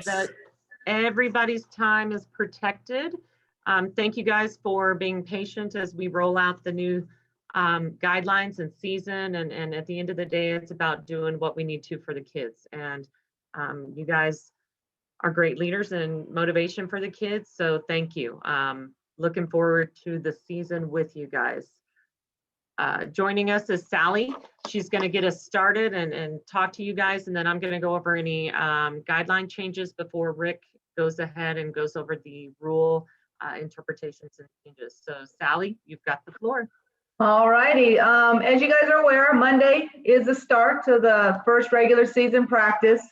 Yes. that everybody's time is protected. Thank you guys for being patient as we roll out the new guidelines and season. And at the end of the day, it's about doing what we need to for the kids. And you guys are great leaders and motivation for the kids. So thank you. Looking forward to the season with you guys. Joining us is Sally. She's going to get us started and talk to you guys. And then I'm going to go over any guideline changes before Rick goes ahead and goes over the rule interpretations and changes. So Sally, you've got the floor. All righty. As you guys are aware, Monday is the start to the first regular season practice.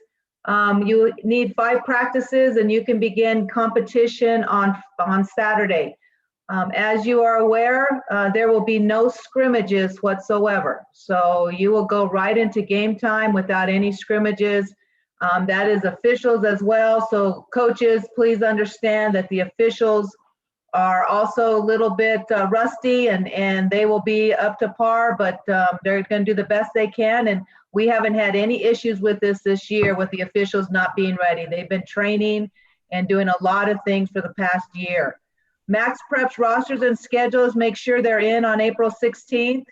You need 5 practices and you can begin competition on Saturday. As you are aware, there will be no scrimmages whatsoever. So you will go right into game time without any scrimmages. That is officials as well. So coaches, please understand that the officials are also a little bit rusty and they will be up to par, but they're going to do the best they can. And we haven't had any issues with this year with the officials not being ready. They've been training and doing a lot of things for the past year. Max Preps rosters and schedules, make sure they're in on April 16th.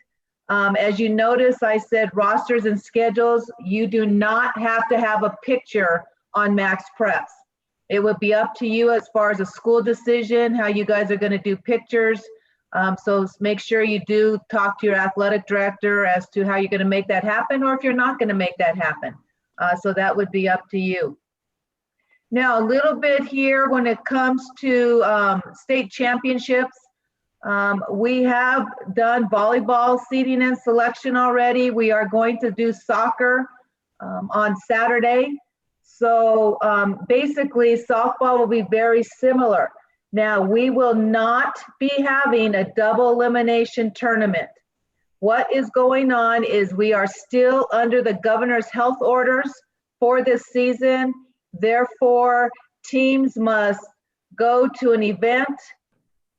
As you notice, I said rosters and schedules, you do not have to have a picture on Max Preps. It would be up to you as far as a school decision, how you guys are going to do pictures. So make sure you do talk to your athletic director as to how you're going to make that happen, or if you're not going to make that happen. So that would be up to you. Now, a little bit here when it comes to state championships. We have done volleyball seeding and selection already. We are going to do soccer on Saturday. So basically, softball will be very similar. Now, we will not be having a double elimination tournament. What is going on is we are still under the governor's health orders for this season. Therefore, teams must go to an event,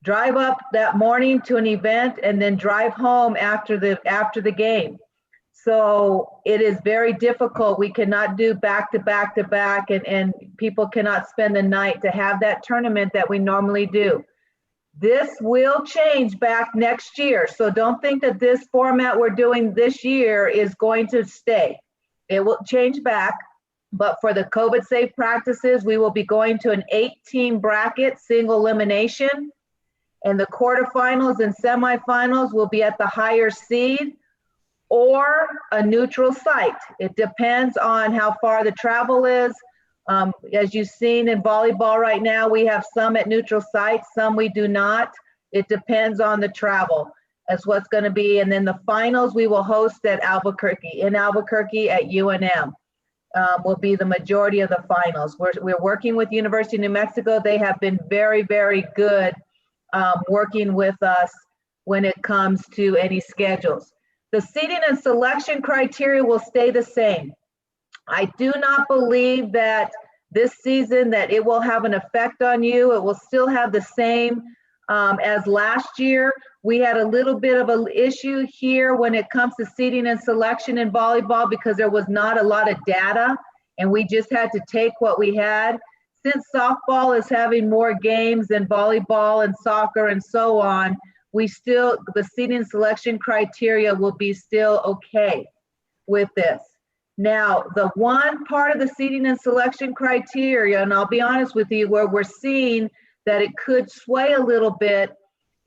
drive up that morning to an event, and then drive home after the game. So it is very difficult. We cannot do back to back to back, and people cannot spend the night to have that tournament that we normally do. This will change back next year. So don't think that this format we're doing this year is going to stay. It will change back, but for the COVID safe practices, we will be going to an 8-team bracket, single elimination, and the quarterfinals and semifinals will be at the higher seed or a neutral site. It depends on how far the travel is. As you've seen in volleyball right now, we have some at neutral sites, some we do not. It depends on the travel as what's going to be. And then the finals we will host at Albuquerque, in Albuquerque at UNM. Will be the majority of the finals. We're working with University of New Mexico. They have been very, very good working with us when it comes to any schedules. The seeding and selection criteria will stay the same. I do not believe that this season that it will have an effect on you. It will still have the same as last year. We had a little bit of an issue here when it comes to seeding and selection in volleyball because there was not a lot of data and we just had to take what we had. Since softball is having more games than volleyball and soccer and so on, the seeding and selection criteria will be still okay with this. Now, the one part of the seeding and selection criteria, and I'll be honest with you, where we're seeing that it could sway a little bit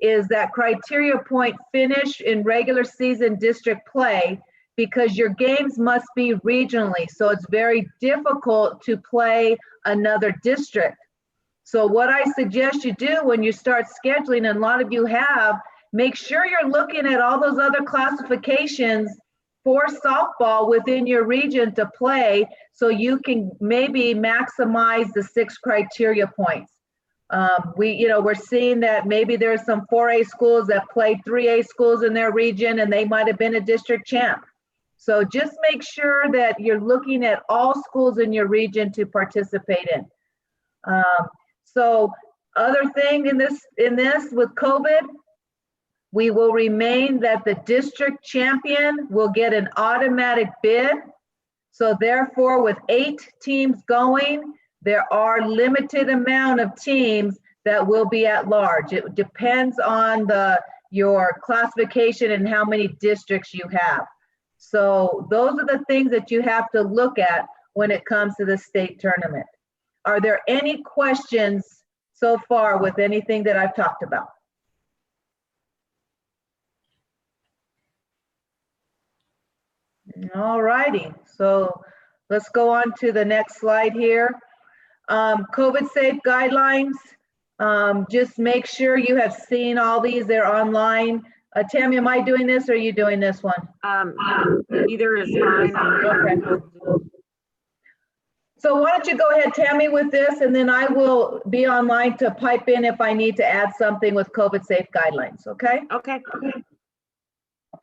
is that criteria point finish in regular season district play because your games must be regionally. So it's very difficult to play another district. So what I suggest you do when you start scheduling, and a lot of you have, make sure you're looking at all those other classifications for softball within your region to play so you can maybe maximize the 6 criteria points. We're seeing that maybe there's some 4A schools that play 3A schools in their region and they might have been a district champ. So just make sure that you're looking at all schools in your region to participate in. So other thing in this with COVID, we will remain that the district champion will get an automatic bid. So therefore, with 8 teams going, there are limited amount of teams that will be at large. It depends on your classification and how many districts you have. So those are the things that you have to look at when it comes to the state tournament. Are there any questions so far with anything that I've talked about? All righty, so let's go on to the next slide here. COVID safe guidelines. Just make sure you have seen all these, they're online. Tammy, am I doing this or are you doing this one? Either is fine. Okay. So why don't you go ahead, Tammy, with this, and then I will be online to pipe in if I need to add something with COVID safe guidelines, okay? Okay.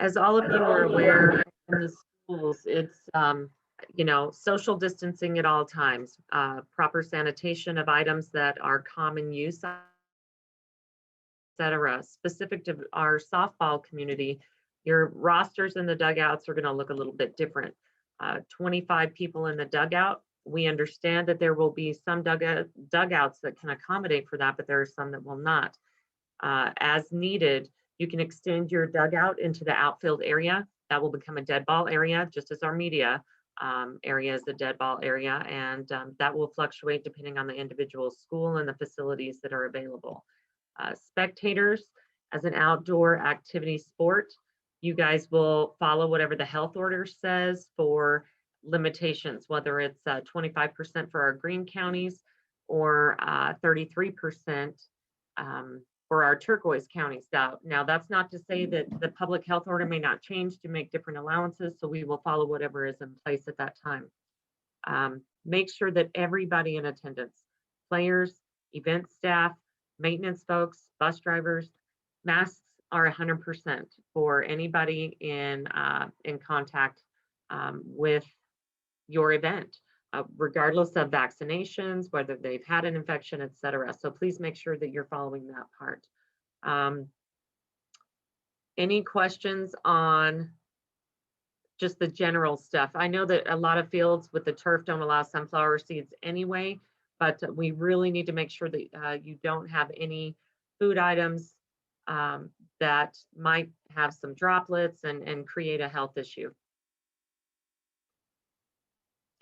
As all of you are aware, in the schools, it's, social distancing at all times, proper sanitation of items that are common use, etc. Specific to our softball community, your rosters in the dugouts are going to look a little bit different. 25 people in the dugout. We understand that there will be some dugouts that can accommodate for that, but there are some that will not. As needed, you can extend your dugout into the outfield area. That will become a dead ball area, just as our media area is a dead ball area, and that will fluctuate depending on the individual school and the facilities that are available. Spectators, as an outdoor activity sport, you guys will follow whatever the health order says for limitations, whether it's 25% for our green counties or 33% for our turquoise counties. Now, that's not to say that the public health order may not change to make different allowances, so we will follow whatever is in place at that time. Make sure that everybody in attendance, players, event staff, maintenance folks, bus drivers, masks are 100% for anybody in contact with your event, regardless of vaccinations, whether they've had an infection, etc. So please make sure that you're following that part. Any questions on just the general stuff? I know that a lot of fields with the turf don't allow sunflower seeds anyway, but we really need to make sure that you don't have any food items that might have some droplets and create a health issue.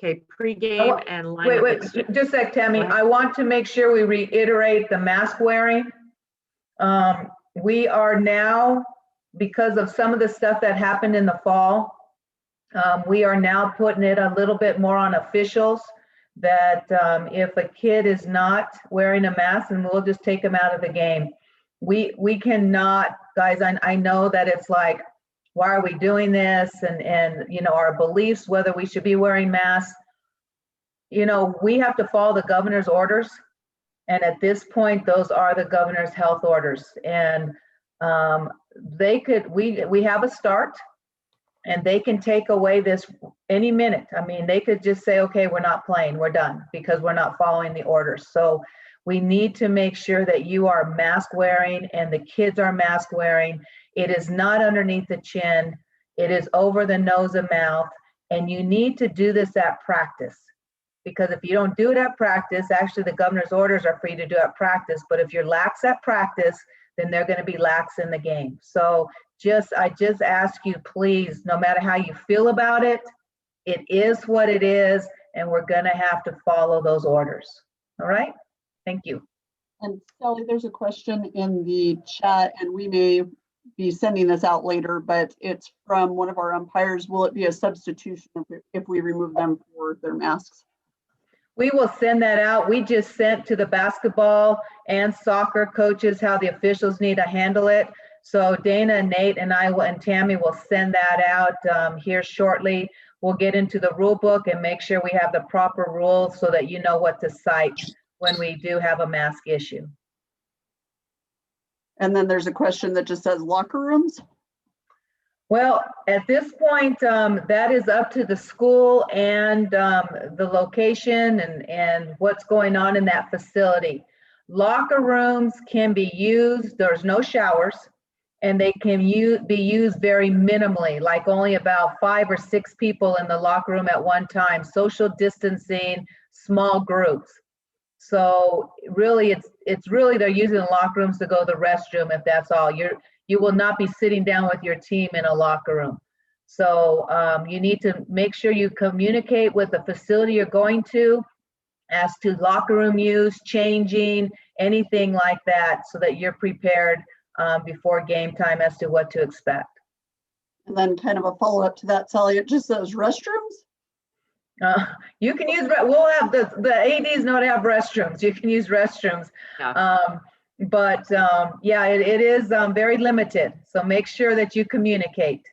Okay, pregame and lineup. Wait, just a sec, Tammy. I want to make sure we reiterate the mask wearing. We are now, because of some of the stuff that happened in the fall, we are now putting it a little bit more on officials that if a kid is not wearing a mask, and we'll just take them out of the game. We cannot, guys, I know that it's like, why are we doing this? And our beliefs, whether we should be wearing masks, we have to follow the governor's orders. And at this point, those are the governor's health orders. And we have a start, and they can take away this any minute. I mean, they could just say, okay, we're not playing, we're done, because we're not following the orders. So we need to make sure that you are mask wearing and the kids are mask wearing. It is not underneath the chin. It is over the nose and mouth. And you need to do this at practice. Because if you don't do it at practice, actually the governor's orders are for you to do at practice. But if you're lax at practice, then they're going to be lax in the game. So I just ask you, please, no matter how you feel about it, it is what it is. And we're going to have to follow those orders. All right. Thank you. And Sally, there's a question in the chat, and we may be sending this out later, but it's from one of our umpires. Will it be a substitution if we remove them for their masks? We will send that out. We just sent to the basketball and soccer coaches how the officials need to handle it. So Dana, Nate, and and Tammy will send that out here shortly. We'll get into the rule book and make sure we have the proper rules so that you know what to cite when we do have a mask issue. And then there's a question that just says locker rooms. Well, at this point, that is up to the school and the location and what's going on in that facility. Locker rooms can be used, there's no showers, and they can be used very minimally, like only about 5 or 6 people in the locker room at one time, social distancing, small groups. So really, it's really they're using the locker rooms to go to the restroom if that's all. You will not be sitting down with your team in a locker room. So you need to make sure you communicate with the facility you're going to as to locker room use, changing, anything like that, so that you're prepared before game time as to what to expect. And then kind of a follow-up to that, Sally, it just says restrooms? You can use, we'll have the ADs know to have restrooms. You can use restrooms. Yeah. Yeah, it is very limited. So make sure that you communicate.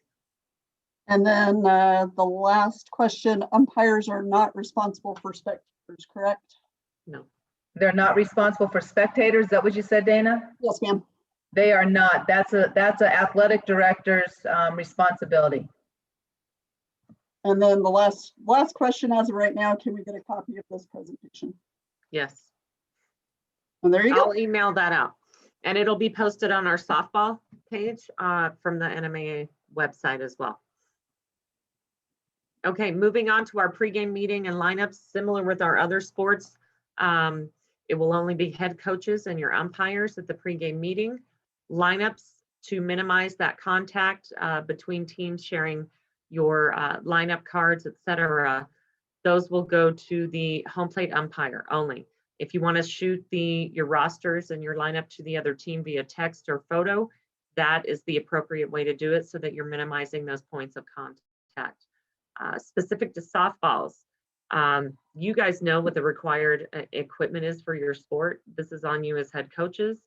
And then the last question, umpires are not responsible for spectators, correct? No. They're not responsible for spectators. Is that what you said, Dana? Yes, ma'am. They are not. That's a athletic director's responsibility. And then the last question as of right now, can we get a copy of this presentation? Yes. And there you go. I'll email that out. And it'll be posted on our softball page from the NMAA website as well. Okay, moving on to our pregame meeting and lineups, similar with our other sports. It will only be head coaches and your umpires at the pregame meeting. Lineups to minimize that contact between teams, sharing your lineup cards, etc. Those will go to the home plate umpire only. If you want to shoot your rosters and your lineup to the other team via text or photo, that is the appropriate way to do it so that you're minimizing those points of contact. Specific to softballs, you guys know what the required equipment is for your sport. This is on you as head coaches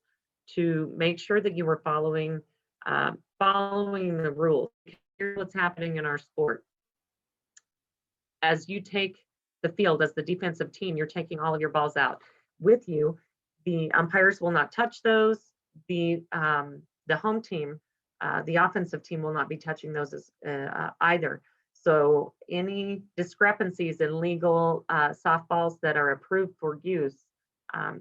to make sure that you are following the rules. Here's what's happening in our sport. As you take the field as the defensive team, you're taking all of your balls out with you. The umpires will not touch those. The home team, the offensive team, will not be touching those either. So any discrepancies in legal softballs that are approved for use,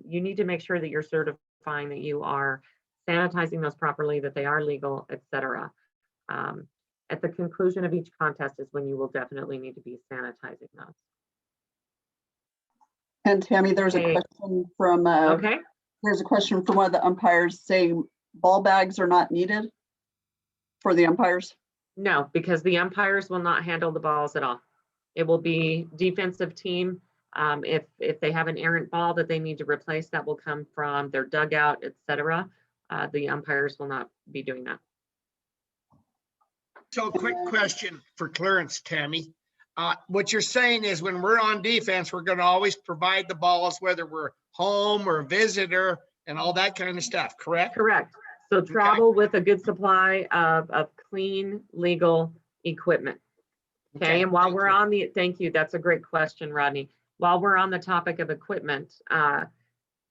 you need to make sure that you're certifying that you are sanitizing those properly, that they are legal, etc. At the conclusion of each contest is when you will definitely need to be sanitizing those. And Tammy, there's a question from there's a question from one of the umpires saying ball bags are not needed for the umpires. No, because the umpires will not handle the balls at all. It will be defensive team. If they have an errant ball that they need to replace, that will come from their dugout, etc. The umpires will not be doing that. So quick question for clearance, Tammy. What you're saying is when we're on defense, we're going to always provide the balls, whether we're home or visitor and all that kind of stuff, correct? Correct. So travel with a good supply of clean, legal equipment. Okay, and while we're on the, thank you, that's a great question, Rodney. While we're on the topic of equipment,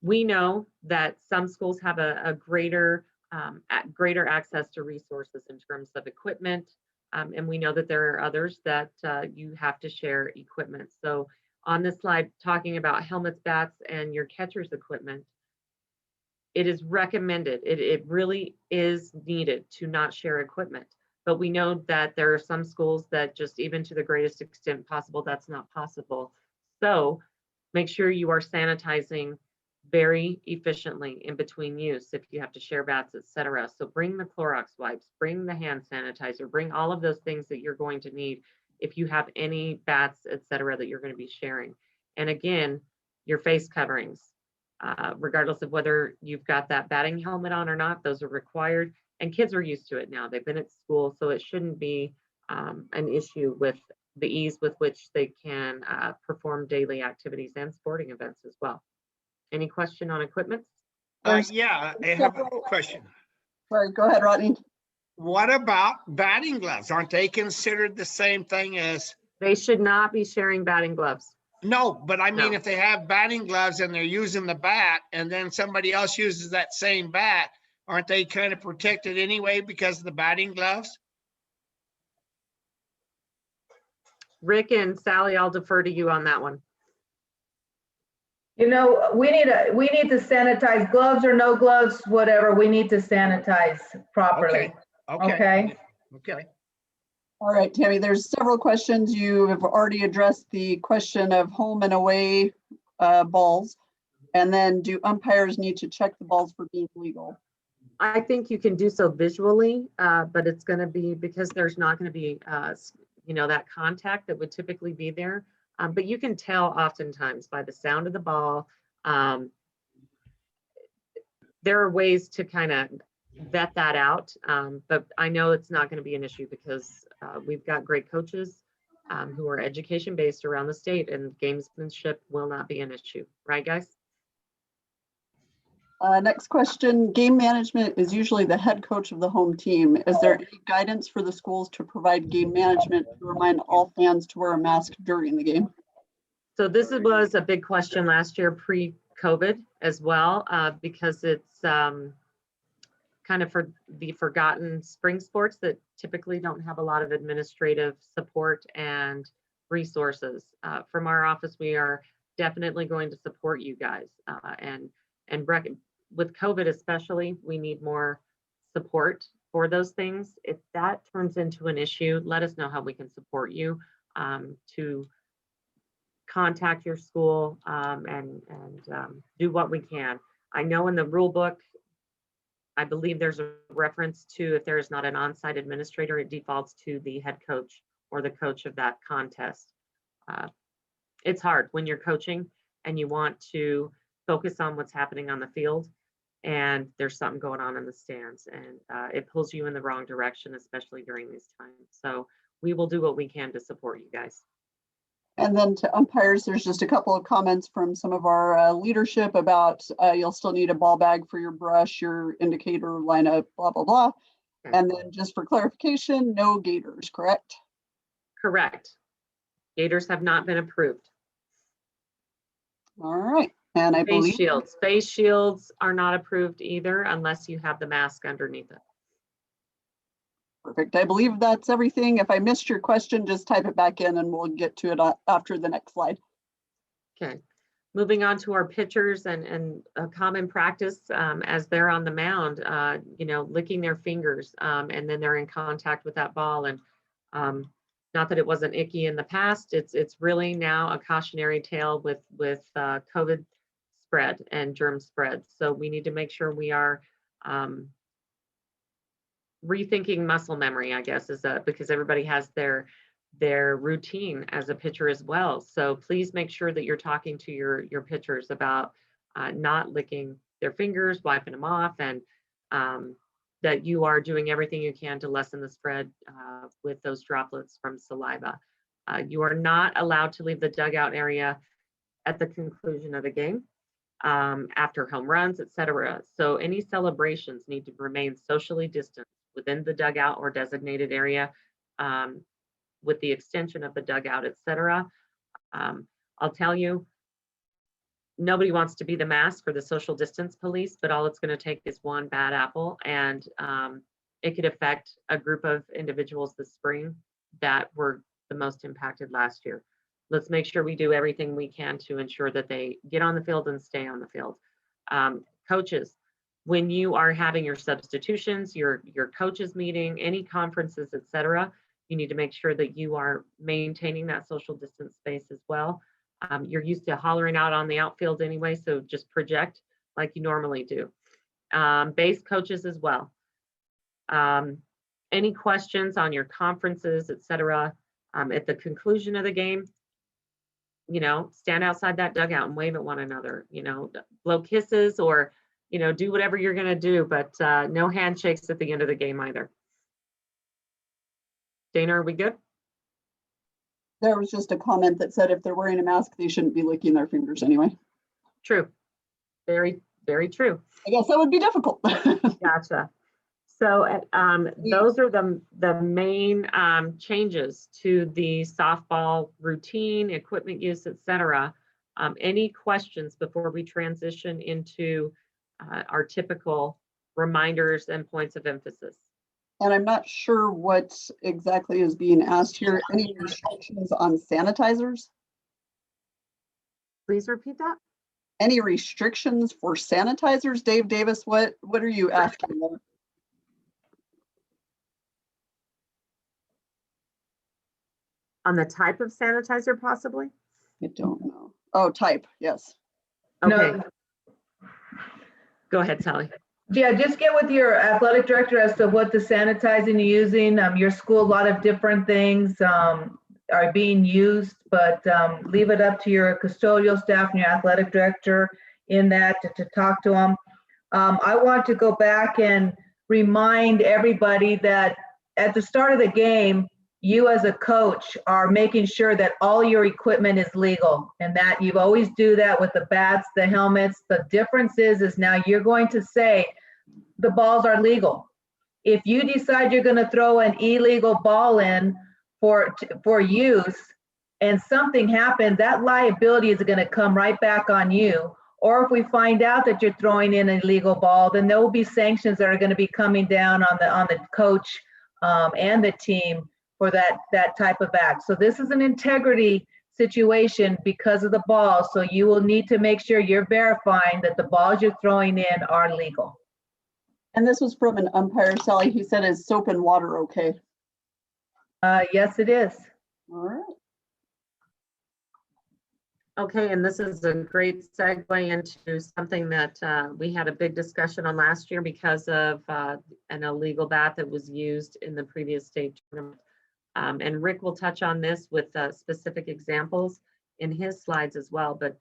we know that some schools have a greater access to resources in terms of equipment. And we know that there are others that you have to share equipment. So on this slide, talking about helmets, bats, and your catcher's equipment, it is recommended, it really is needed to not share equipment. But we know that there are some schools that just, even to the greatest extent possible, that's not possible. So make sure you are sanitizing very efficiently in between use if you have to share bats, etc. So bring the Clorox wipes, bring the hand sanitizer, bring all of those things that you're going to need if you have any bats, etc. that you're going to be sharing. And again, your face coverings, regardless of whether you've got that batting helmet on or not, those are required. And kids are used to it now. They've been at school, so it shouldn't be an issue with the ease with which they can perform daily activities and sporting events as well. Any question on equipment? Yeah, I have a question. Sorry, go ahead, Rodney. What about batting gloves? Aren't they considered the same thing as? They should not be sharing batting gloves. No, but I mean, No. if they have batting gloves and they're using the bat and then somebody else uses that same bat, aren't they kind of protected anyway because of the batting gloves? Rick and Sally, I'll defer to you on that one. You know, we need to sanitize, gloves or no gloves, whatever, we need to sanitize properly. Okay. All right, Tammy, there's several questions. You have already addressed the question of home and away balls. And then do umpires need to check the balls for being legal? I think you can do so visually, but it's going to be because there's not going to be, that contact that would typically be there. But you can tell oftentimes by the sound of the ball. There are ways to kind of vet that out, but I know it's not going to be an issue because we've got great coaches who are education based around the state, and gamesmanship will not be an issue. Right, guys? Next question, game management is usually the head coach of the home team. Is there any guidance for the schools to provide game management to remind all fans to wear a mask during the game? So this was a big question last year pre-COVID as well, because it's kind of for the forgotten spring sports that typically don't have a lot of administrative support and resources. From our office, we are definitely going to support you guys, and with COVID especially, we need more support for those things. If that turns into an issue, let us know how we can support you to contact your school and do what we can. I know in the rule book, I believe there's a reference to if there is not an on-site administrator, it defaults to the head coach or the coach of that contest. It's hard when you're coaching and you want to focus on what's happening on the field and there's something going on in the stands, and it pulls you in the wrong direction, especially during these times. So we will do what we can to support you guys. And then to umpires, there's just a couple of comments from some of our leadership about you'll still need a ball bag for your brush, your indicator lineup, blah, blah, blah. Okay. And then just for clarification, no gators, correct? Correct. Gators have not been approved. All right. And I believe Face shields are not approved either unless you have the mask underneath it. perfect. I believe that's everything. If I missed your question, just type it back in and we'll get to it after the next slide. Okay. Moving on to our pitchers and a common practice as they're on the mound, licking their fingers and then they're in contact with that ball. And not that it wasn't icky in the past, it's really now a cautionary tale with COVID spread and germ spread. So we need to make sure we are rethinking muscle memory, I guess, because everybody has their routine as a pitcher as well. So please make sure that you're talking to your pitchers about not licking their fingers, wiping them off, and that you are doing everything you can to lessen the spread with those droplets from saliva. You are not allowed to leave the dugout area at the conclusion of the game, after home runs, etc. So any celebrations need to remain socially distanced within the dugout or designated area, with the extension of the dugout, etc. I'll tell you, nobody wants to be the mask or the social distance police, but all it's going to take is one bad apple, and it could affect a group of individuals this spring that were the most impacted last year. Let's make sure we do everything we can to ensure that they get on the field and stay on the field. Coaches, when you are having your substitutions, your coaches meeting, any conferences, etc., you need to make sure that you are maintaining that social distance space as well. You're used to hollering out on the outfield anyway, so just project like you normally do. Base coaches as well. Any questions on your conferences, etc., at the conclusion of the game, stand outside that dugout and wave at one another, blow kisses or, do whatever you're going to do, but no handshakes at the end of the game either. Dana, are we good? There was just a comment that said if they're wearing a mask, they shouldn't be licking their fingers anyway. True. Very, very true. I guess that would be difficult. Gotcha. So those are the main changes to the softball routine, equipment use, etc. Any questions before we transition into our typical reminders and points of emphasis? And I'm not sure what exactly is being asked here. Any restrictions on sanitizers? Please repeat that. Any restrictions for sanitizers? Dave Davis, what are you asking them? On the type of sanitizer, possibly? I don't know. Oh, type, yes. Okay. Go ahead, Sally. Yeah, just get with your athletic director as to what the sanitizing you're using. Your school, a lot of different things are being used, but leave it up to your custodial staff and your athletic director in that to talk to them. I want to go back and remind everybody that at the start of the game, you as a coach are making sure that all your equipment is legal, and that you always do that with the bats, the helmets. The difference is now you're going to say the balls are legal. If you decide you're going to throw an illegal ball in for use and something happens, that liability is going to come right back on you. Or if we find out that you're throwing in an illegal ball, then there will be sanctions that are going to be coming down on the coach and the team for that type of act. So this is an integrity situation because of the ball. So you will need to make sure you're verifying that the balls you're throwing in are legal. And this was from an umpire, Sally. He said, is soap and water okay? Yes, it is. All right. Okay, and this is a great segue into something that we had a big discussion on last year because of an illegal bat that was used in the previous state tournament. And Rick will touch on this with specific examples in his slides as well. But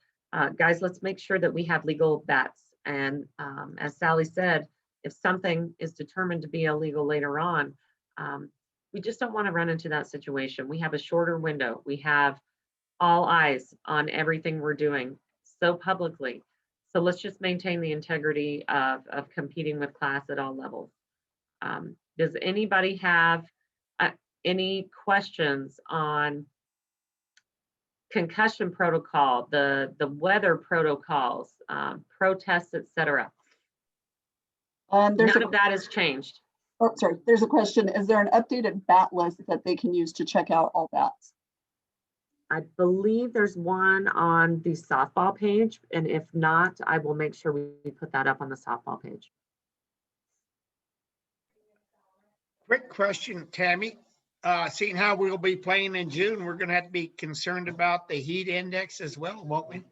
guys, let's make sure that we have legal bats. And as Sally said, if something is determined to be illegal later on, we just don't want to run into that situation. We have a shorter window. We have all eyes on everything we're doing so publicly. So let's just maintain the integrity of competing with class at all levels. Does anybody have any questions on concussion protocol, the weather protocols, protests, etc.? None of that has changed. Oh, sorry. There's a question. Is there an updated bat list that they can use to check out all bats? I believe there's one on the softball page, and if not, I will make sure we put that up on the softball page. Quick question, Tammy. Seeing how we'll be playing in June, we're going to have to be concerned about the heat index as well, won't we?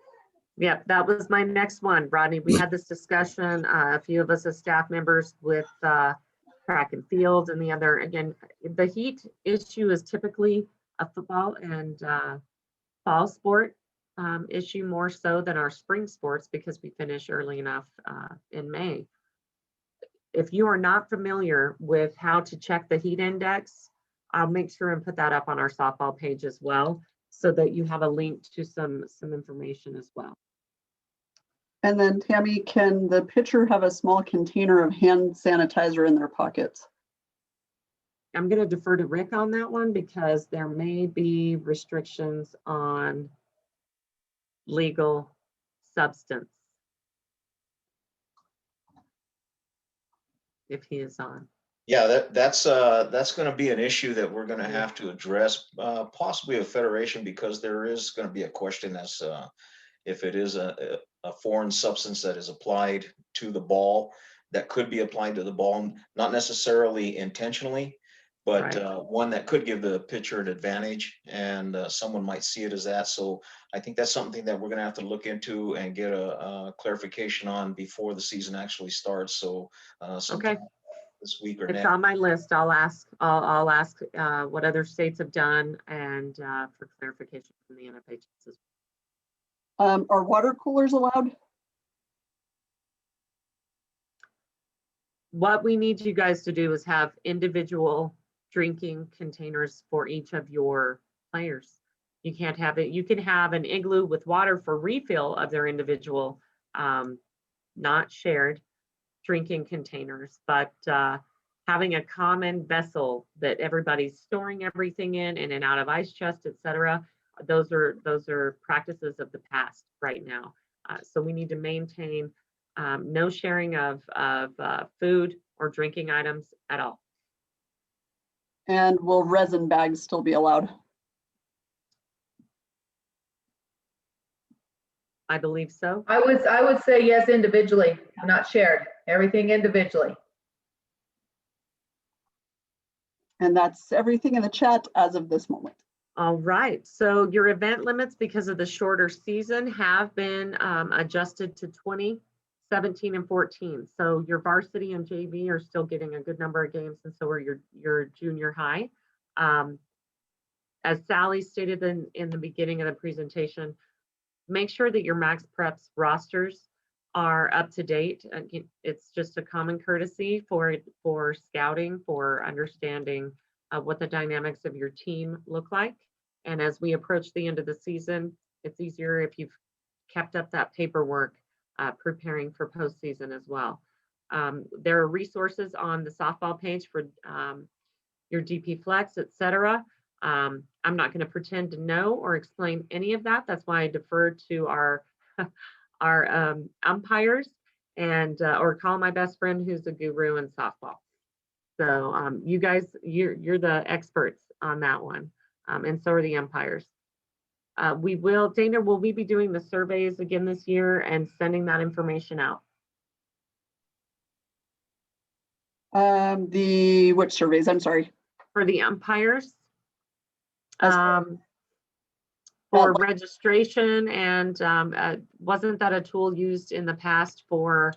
Yeah, that was my next one, Rodney. We had this discussion, a few of us as staff members with track and field and the other. Again, the heat issue is typically a football and fall sport issue more so than our spring sports because we finish early enough in May. If you are not familiar with how to check the heat index, I'll make sure and put that up on our softball page as well so that you have a link to some information as well. And then Tammy, can the pitcher have a small container of hand sanitizer in their pockets? I'm going to defer to Rick on that one because there may be restrictions on legal substance if he is on. Yeah, that's going to be an issue that we're going to have to address, possibly a federation, because there is going to be a question as if it is a foreign substance that is applied to the ball, that could be applied to the ball, not necessarily intentionally, but Right. One that could give the pitcher an advantage, and someone might see it as that. So I think that's something that we're going to have to look into and get a clarification on before the season actually starts. So sometime this week or It's next. on my list. I'll ask what other states have done and for clarification from the NFHS. Are water coolers allowed? What we need you guys to do is have individual drinking containers for each of your players. You can't have it. You can have an igloo with water for refill of their individual, not shared drinking containers, but having a common vessel that everybody's storing everything in and out of ice chest, etc. Those are practices of the past right now. So we need to maintain no sharing of food or drinking items at all. And will resin bags still be allowed? I believe so. I would say yes, individually, not shared. Everything individually. And that's everything in the chat as of this moment. All right, so your event limits because of the shorter season have been adjusted to 20 17 and 14. So your varsity and JV are still getting a good number of games, and so are your junior high. As Sally stated in the beginning of the presentation, make sure that your Max Preps rosters are up to date. It's just a common courtesy for scouting, for understanding what the dynamics of your team look like. And as we approach the end of the season, it's easier if you've kept up that paperwork preparing for postseason as well. There are resources on the softball page for your DP Flex, etc. I'm not going to pretend to know or explain any of that. That's why I defer to our umpires and or call my best friend who's a guru in softball. So you guys, you're the experts on that one, and so are the umpires. Dana, will we be doing the surveys again this year and sending that information out? Which surveys? I'm sorry. For the umpires. As For registration, and wasn't that a tool used in the past for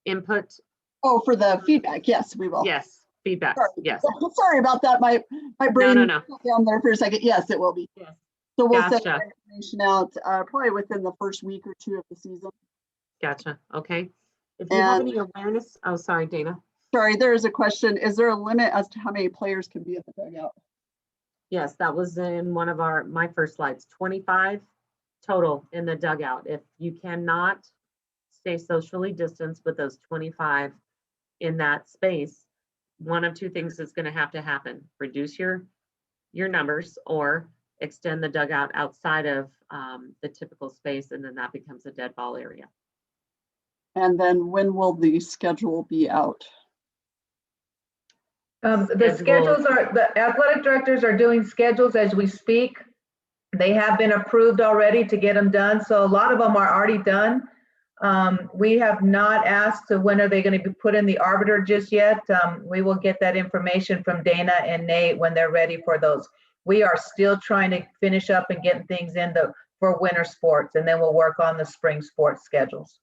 input? Oh, for the feedback. Yes, we will. Yes, feedback. Sorry. Yes. Sorry about that. My brain No. went down there for a second. Yes, it will be. Yes. So we'll send Gotcha. that information out probably within the first week or two of the season. Gotcha. Okay. If you have And- any awareness, oh, sorry, Dana. Sorry, there is a question. Is there a limit as to how many players can be at the dugout? Yes, that was in one of my first slides. 25 total in the dugout. If you cannot stay socially distanced with those 25 in that space, one of two things is going to happen: reduce your numbers or extend the dugout outside of the typical space, and then that becomes a dead ball area. And then when will the schedule be out? The schedules are, the athletic directors are doing schedules as we speak. They have been approved already to get them done. So a lot of them are already done. We have not asked when are they going to be put in the arbiter just yet. We will get that information from Dana and Nate when they're ready for those. We are still trying to finish up and getting things in for winter sports, and then we'll work on the spring sports schedules.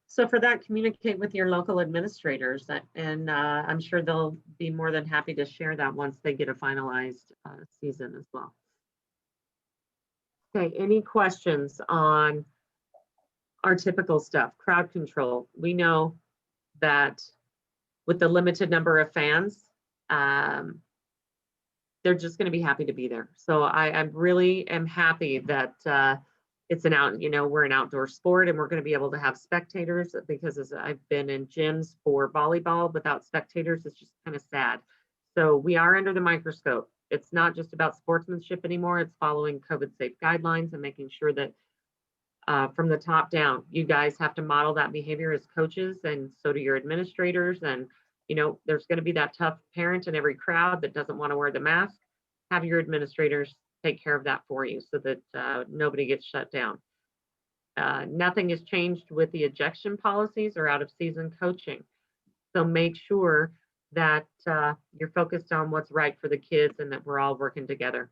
So for that, communicate with your local administrators, and I'm sure they'll be more than happy to share that once they get a finalized season as well. Okay, any questions on our typical stuff? Crowd control. We know that with the limited number of fans, they're just going to be happy to be there. So I really am happy that it's we're an outdoor sport, and we're going to be able to have spectators, because as I've been in gyms for volleyball without spectators, it's just kind of sad. So we are under the microscope. It's not just about sportsmanship anymore. It's following COVID safe guidelines and making sure that from the top down, you guys have to model that behavior as coaches, and so do your administrators. And there's going to be that tough parent in every crowd that doesn't want to wear the mask. Have your administrators take care of that for you so that nobody gets shut down. Nothing has changed with the ejection policies or out of season coaching. So make sure that you're focused on what's right for the kids and that we're all working together.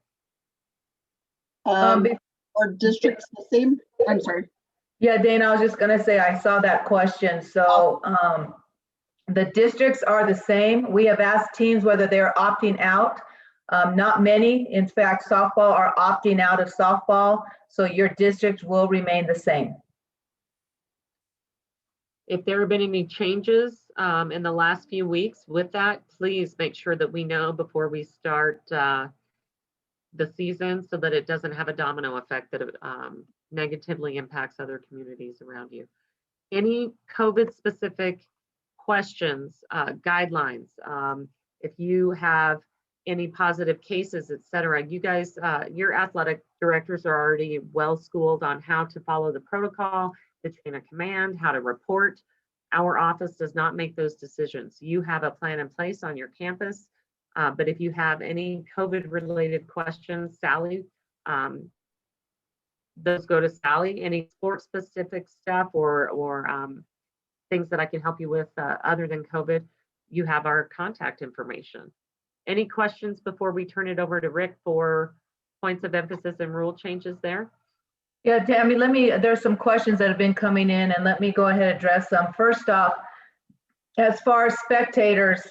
Are districts the same? I'm sorry. Yeah, Dana, I was just going to say, I saw that question. So the districts are the same. We have asked teams whether they're opting out. Not many. In fact, softball are opting out of softball. So your district will remain the same. If there have been any changes in the last few weeks with that, please make sure that we know before we start the season, so that it doesn't have a domino effect that negatively impacts other communities around you. Any COVID specific questions, guidelines, if you have any positive cases, et cetera, you guys, your athletic directors are already well schooled on how to follow the protocol, the chain of command, how to report. Our office does not make those decisions. You have a plan in place on your campus, but if you have any COVID related questions, Sally, those go to Sally. Any sports specific stuff or things that I can help you with other than COVID, you have our contact information. Any questions before we turn it over to Rick for points of emphasis and rule changes there? Yeah, Tammy, there's some questions that have been coming in, and let me go ahead and address them. First off, as far as spectators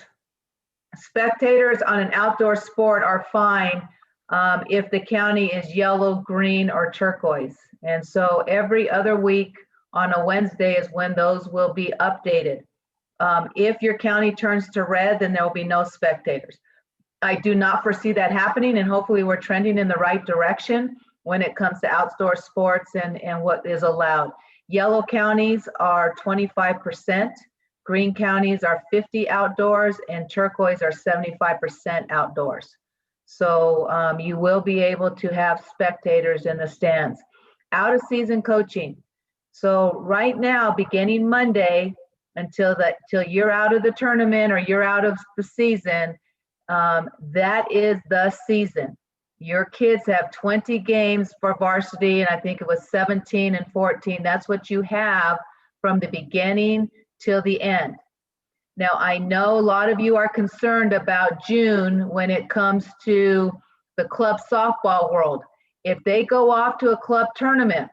on an outdoor sport are fine if the county is yellow, green, or turquoise. And so every other week on a Wednesday is when those will be updated. If your county turns to red, then there will be no spectators. I do not foresee that happening, and hopefully we're trending in the right direction when it comes to outdoor sports and what is allowed. Yellow counties are 25%, green counties are 50 outdoors, and turquoise are 75% outdoors. So you will be able to have spectators in the stands. Out of season coaching. So right now, beginning Monday, until you're out of the tournament or you're out of the season, that is the season. Your kids have 20 games for varsity, and I think it was 17 and 14. That's what you have from the beginning till the end. Now, I know a lot of you are concerned about June when it comes to the club softball world. If they go off to a club tournament,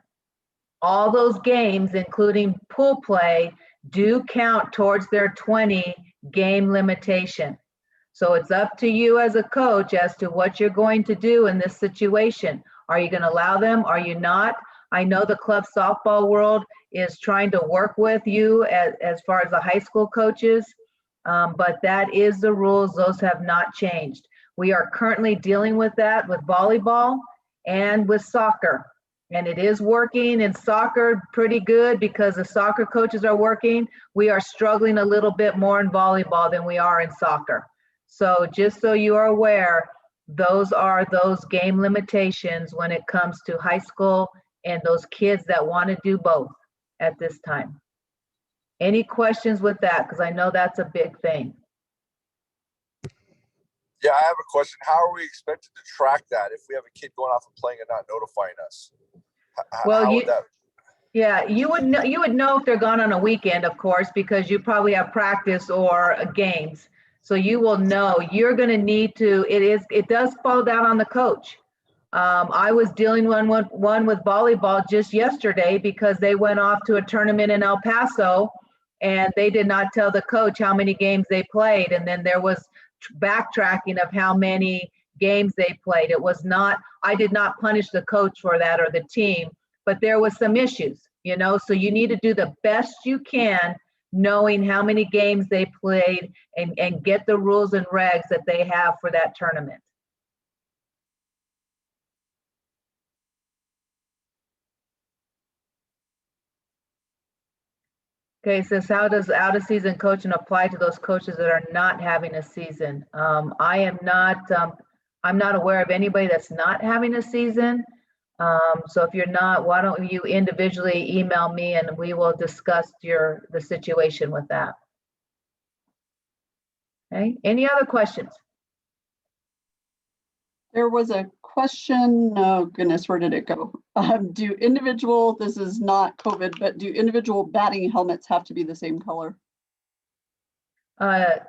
all those games, including pool play, do count towards their 20 game limitation. So it's up to you as a coach as to what you're going to do in this situation. Are you going to allow them? Are you not? I know the club softball world is trying to work with you as far as the high school coaches, but that is the rules. Those have not changed. We are currently dealing with that with volleyball and with soccer. And it is working in soccer pretty good because the soccer coaches are working. We are struggling a little bit more in volleyball than we are in soccer. So just so you are aware, those are those game limitations when it comes to high school and those kids that want to do both at this time. Any questions with that? Because I know that's a big thing. Yeah, I have a question. How are we expected to track that if we have a kid going off and playing and not notifying us? Well, you would know if they're gone on a weekend, of course, because you probably have practice or games. So you will know. You're going to need to. It does fall down on the coach. I was dealing one with volleyball just yesterday because they went off to a tournament in El Paso, and they did not tell the coach how many games they played, and then there was backtracking of how many games they played. It was not. I did not punish the coach for that or the team, but there was some issues, so you need to do the best you can knowing how many games they played and get the rules and regs that they have for that tournament. Okay, so how does out of season coaching apply to those coaches that are not having a season? I'm not aware of anybody that's not having a season. So if you're not, why don't you individually email me and we will discuss the situation with that. Okay, any other questions? There was a question, oh goodness, where did it go? This is not COVID, but do individual batting helmets have to be the same color? I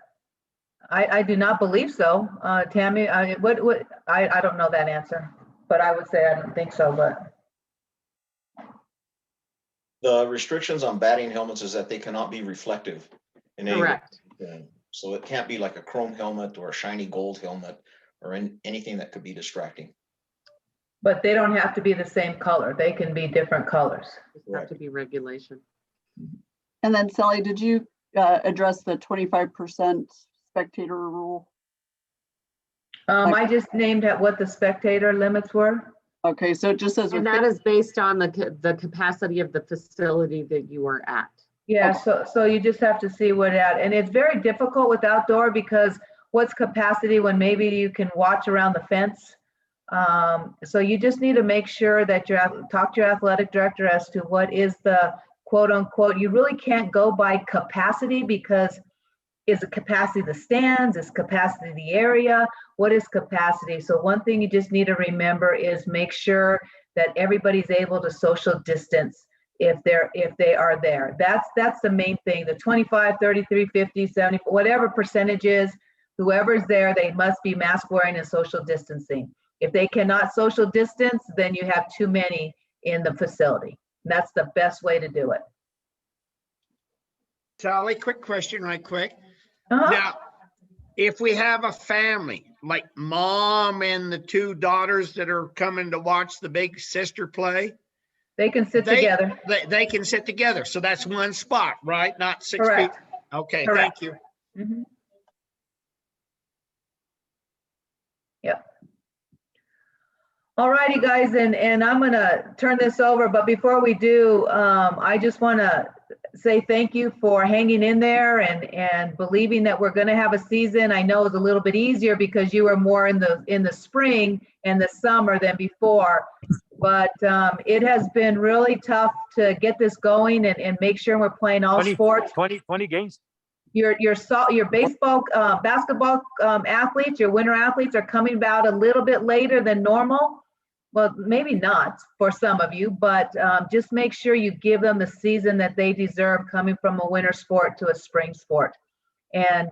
do not believe so. Tammy, I don't know that answer, but I would say I don't think so, but. The restrictions on batting helmets is that they cannot be reflective in any way. Correct. So it can't be like a chrome helmet or a shiny gold helmet or anything that could be distracting. But they don't have to be the same color. They can be different colors. It's have to be regulation. And then Sally, did you address the 25% spectator rule? I just named what the spectator limits were. Okay, so it just says. And that is based on the capacity of the facility that you are at. Yeah, so you just have to see what and it's very difficult with outdoor because what's capacity when maybe you can watch around the fence. So you just need to make sure that talk to your athletic director as to what is the quote unquote. You really can't go by capacity because is the capacity of the stands, is capacity of the area, what is capacity? So one thing you just need to remember is make sure that everybody's able to social distance if they are there. That's the main thing. The 25, 33, 50, 70, whatever percentage is, whoever's there, they must be mask wearing and social distancing. If they cannot social distance, then you have too many in the facility. That's the best way to do it. Sally, quick question right quick. Uh-huh. Now, if we have a family, like mom and the two daughters that are coming to watch the big sister play, They can sit together. They can sit together. So that's one spot, right? Not 6 feet. Correct. Okay, Correct. thank you. Mhm. Yep. All righty, guys, and I'm gonna turn this over, but before we do, I just wanna say thank you for hanging in there and believing that we're gonna have a season. I know it's a little bit easier because you were more in the spring and the summer than before, but it has been really tough to get this going and make sure we're playing all sports. 20 games. Your baseball, basketball athletes, your winter athletes are coming out a little bit later than normal. Well, maybe not for some of you, but just make sure you give them the season that they deserve coming from a winter sport to a spring sport. And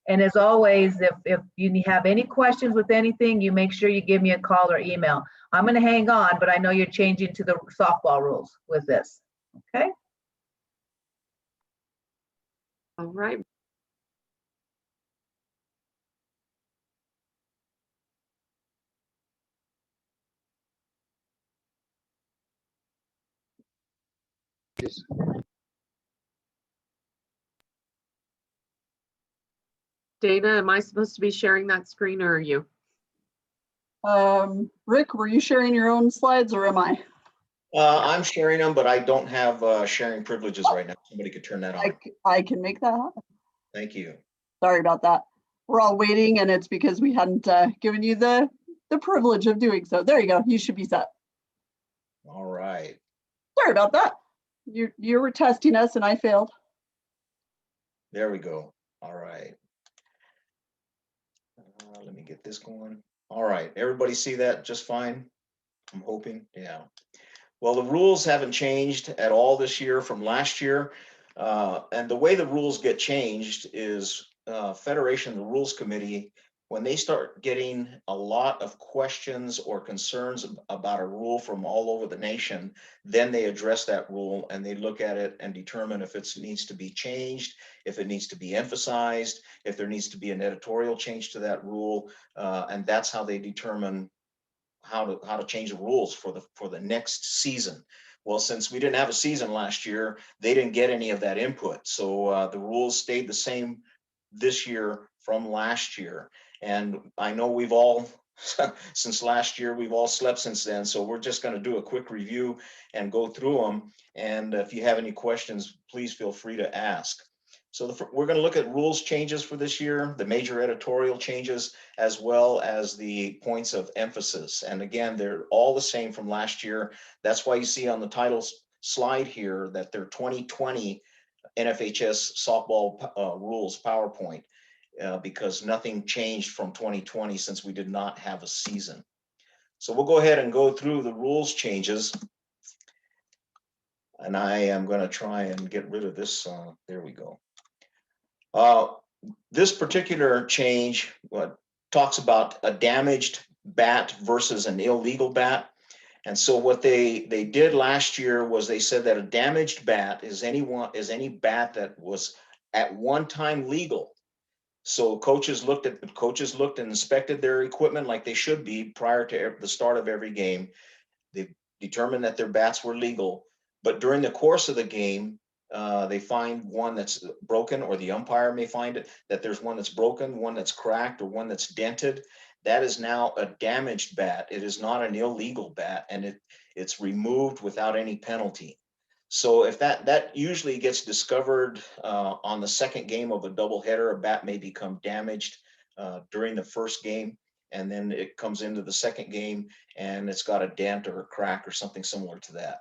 as always, if you have any questions with anything, you make sure you give me a call or email. I'm going to hang on, but I know you're changing to the softball rules with this. Okay. All right. Dana, am I supposed to be sharing that screen or are you? Rick, were you sharing your own slides or am I? I'm sharing them, but I don't have sharing privileges right now. Somebody could turn that on. I can make that happen. Thank you. Sorry about that. We're all waiting and it's because we hadn't given you the privilege of doing so. There you go. You should be set. All right. Sorry about that. You were testing us and I failed. There we go. All right. Let me get this going. All right. Everybody see that just fine? I'm hoping. Yeah. Well, the rules haven't changed at all this year from last year. And the way the rules get changed is Federation, the Rules Committee, when they start getting a lot of questions or concerns about a rule from all over the nation, then they address that rule and they look at it and determine if it needs to be changed, if it needs to be emphasized, if there needs to be an editorial change to that rule. And that's how they determine how to change the rules for the next season. Well, since we didn't have a season last year, they didn't get any of that input. So the rules stayed the same this year from last year. And I know we've all, since last year, we've all slept since then. So we're just going to do a quick review and go through them. And if you have any questions, please feel free to ask. So we're going to look at rules changes for this year, the major editorial changes, as well as the points of emphasis. And again, they're all the same from last year. That's why you see on the title slide here that they're 2020 NFHS softball rules PowerPoint, because nothing changed from 2020 since we did not have a season. So we'll go ahead and go through the rules changes. And I am going to try and get rid of this. There we go. This particular change talks about a damaged bat versus an illegal bat. And so what they did last year was they said that a damaged bat is any bat that was at one time legal. So coaches looked and inspected their equipment like they should be prior to the start of every game. They determined that their bats were legal, but during the course of the game, they find one that's broken, or the umpire may find it that there's one that's broken, one that's cracked, or one that's dented. That is now a damaged bat. It is not an illegal bat, and it's removed without any penalty. So if that usually gets discovered on the second game of a doubleheader, a bat may become damaged during the first game, and then it comes into the second game and it's got a dent or a crack or something similar to that.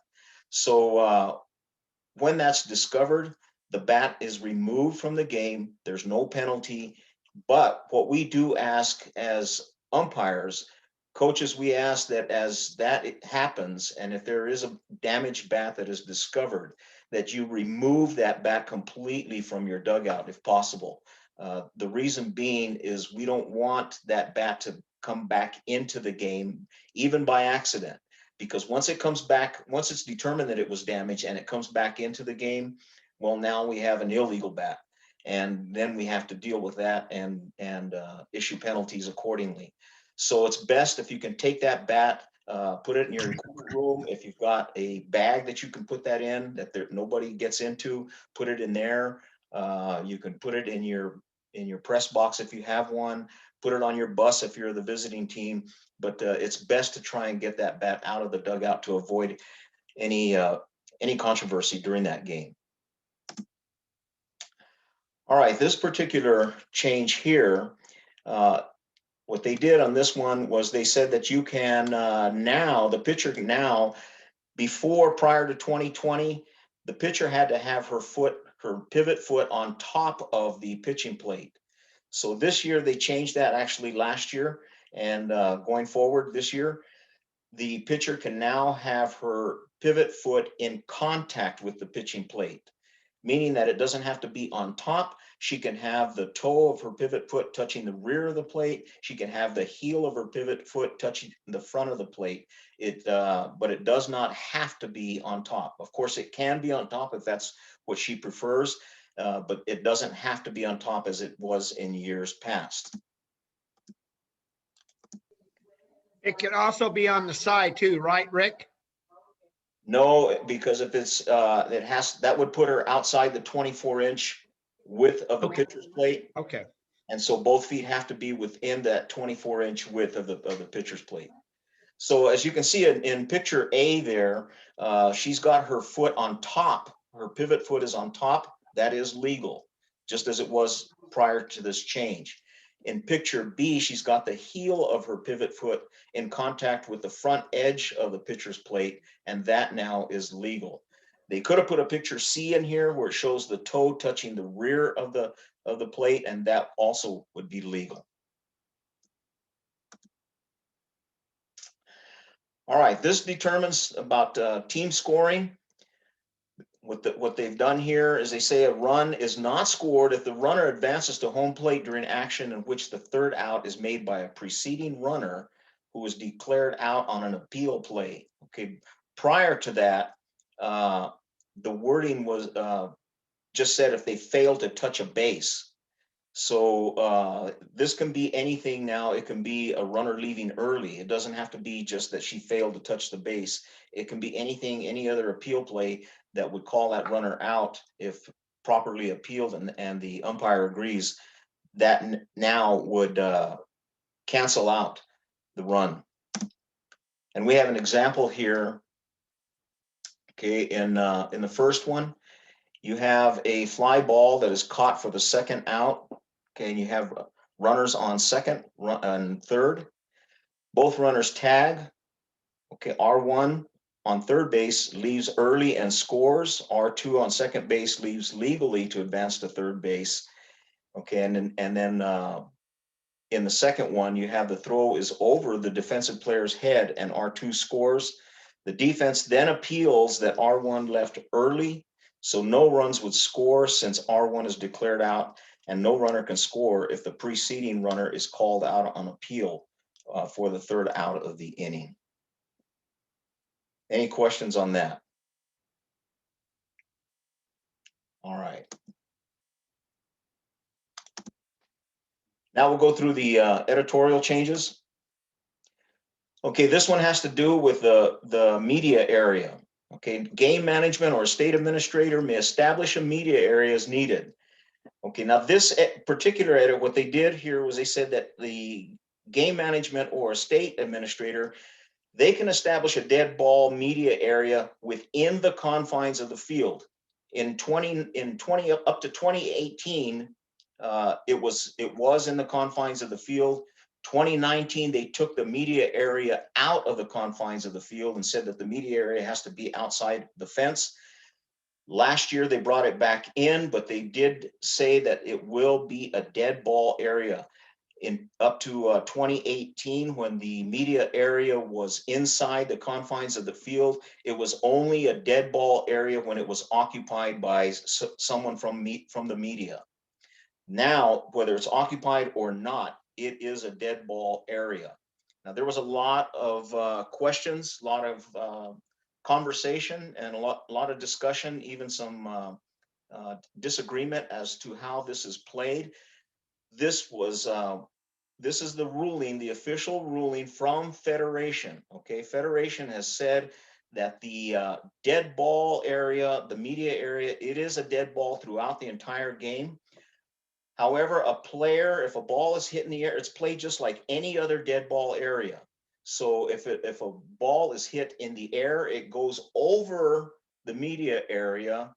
So when that's discovered, the bat is removed from the game. There's no penalty. But what we do ask as umpires, coaches, we ask that as that happens, and if there is a damaged bat that is discovered, that you remove that bat completely from your dugout if possible. The reason being is we don't want that bat to come back into the game, even by accident. because once it comes back, once it's determined that it was damaged and it comes back into the game, well, now we have an illegal bat, and then we have to deal with that and issue penalties accordingly. So it's best if you can take that bat, put it in your equipment room. If you've got a bag that you can put that in, that nobody gets into, put it in there. You can put it in your press box if you have one. Put it on your bus if you're the visiting team. But it's best to try and get that bat out of the dugout to avoid any controversy during that game. All right, this particular change here, what they did on this one was they said that you can now, the pitcher can now, prior to 2020, the pitcher had to have her pivot foot on top of the pitching plate. So this year they changed that, actually last year, and going forward this year, the pitcher can now have her pivot foot in contact with the pitching plate, meaning that it doesn't have to be on top. She can have the toe of her pivot foot touching the rear of the plate. She can have the heel of her pivot foot touching the front of the plate. But it does not have to be on top. Of course, it can be on top if that's what she prefers, but it doesn't have to be on top as it was in years past. It can also be on the side too, right, Rick? No, because if it's that would put her outside the 24-inch width of the pitcher's plate. Okay. And so both feet have to be within that 24-inch width of the pitcher's plate. So as you can see in picture A there, she's got her foot on top. Her pivot foot is on top. That is legal, just as it was prior to this change. In picture B, she's got the heel of her pivot foot in contact with the front edge of the pitcher's plate, and that now is legal. They could have put a picture C in here where it shows the toe touching the rear of the plate, and that also would be legal. All right, this determines about team scoring. What they've done here is they say a run is not scored if the runner advances to home plate during action in which the third out is made by a preceding runner who was declared out on an appeal play. Okay, prior to that, the wording was just said if they fail to touch a base. So this can be anything now. It can be a runner leaving early. It doesn't have to be just that she failed to touch the base. It can be anything, any other appeal play that would call that runner out if properly appealed and the umpire agrees. That now would cancel out the run. And we have an example here. Okay, in the first one, you have a fly ball that is caught for the second out. Okay, and you have runners on second and third. Both runners tag. Okay, R1 on third base leaves early and scores. R2 on second base leaves legally to advance to third base. Okay, and then in the second one, you have the throw is over the defensive player's head and R2 scores. The defense then appeals that R1 left early, so no runs would score since R1 is declared out, and no runner can score if the preceding runner is called out on appeal for the third out of the inning. Any questions on that? All right. Now we'll go through the editorial changes. Okay, this one has to do with the media area. Okay, game management or state administrator may establish a media area as needed. Okay, now this particular edit, what they did here was they said that the game management or state administrator, they can establish a dead ball media area within the confines of the field. In 20 up to 2018, it was in the confines of the field. 2019, they took the media area out of the confines of the field and said that the media area has to be outside the fence. Last year, they brought it back in, but they did say that it will be a dead ball area. In up to 2018, when the media area was inside the confines of the field, it was only a dead ball area when it was occupied by someone from the media. Now, whether it's occupied or not, it is a dead ball area. Now, there was a lot of questions, a lot of conversation, and a lot of discussion, even some disagreement as to how this is played. This is the ruling, the official ruling from Federation. Okay, Federation has said that the dead ball area, the media area, it is a dead ball throughout the entire game. However, a player, if a ball is hit in the air, it's played just like any other dead ball area. So if a ball is hit in the air, it goes over the media area,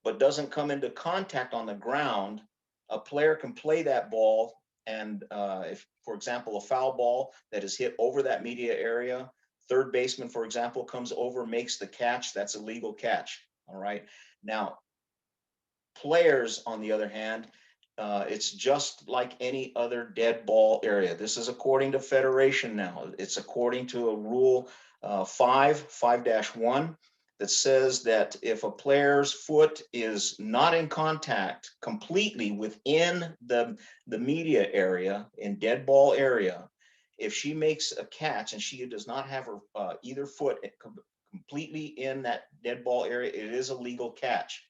but doesn't come into contact on the ground. A player can play that ball, and if, for example, a foul ball that is hit over that media area, third baseman, for example, comes over, makes the catch, that's a legal catch. All right. Now, players, on the other hand, it's just like any other dead ball area. This is according to Federation now. It's according to a rule 5-1 that says that if a player's foot is not in contact completely within the media area, in dead ball area, if she makes a catch and she does not have her either foot completely in that dead ball area, it is a legal catch.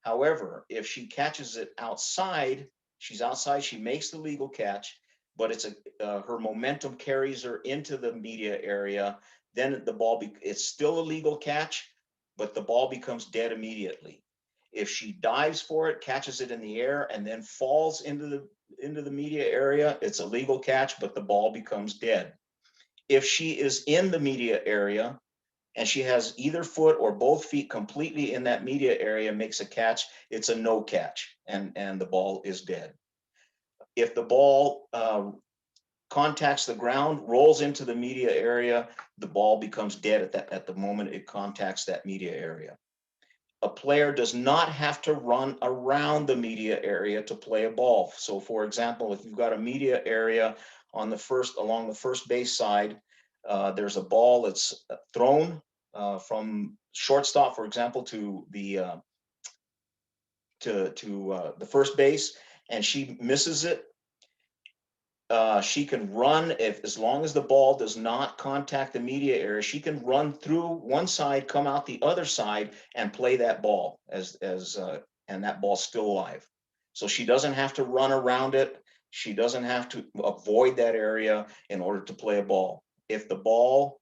However, if she catches it outside, she's outside, she makes the legal catch, but it's her momentum carries her into the media area, then the ball, it's still a legal catch, but the ball becomes dead immediately. If she dives for it, catches it in the air, and then falls into the media area, it's a legal catch, but the ball becomes dead. If she is in the media area and she has either foot or both feet completely in that media area, makes a catch, it's a no catch, and the ball is dead. If the ball contacts the ground, rolls into the media area, the ball becomes dead at the moment it contacts that media area. A player does not have to run around the media area to play a ball. So, for example, if you've got a media area along the first base side, there's a ball that's thrown from shortstop, for example, to the first base, and she misses it. She can run, as long as the ball does not contact the media area, she can run through one side, come out the other side, and play that ball and that ball's still alive. So she doesn't have to run around it. She doesn't have to avoid that area in order to play a ball. If the ball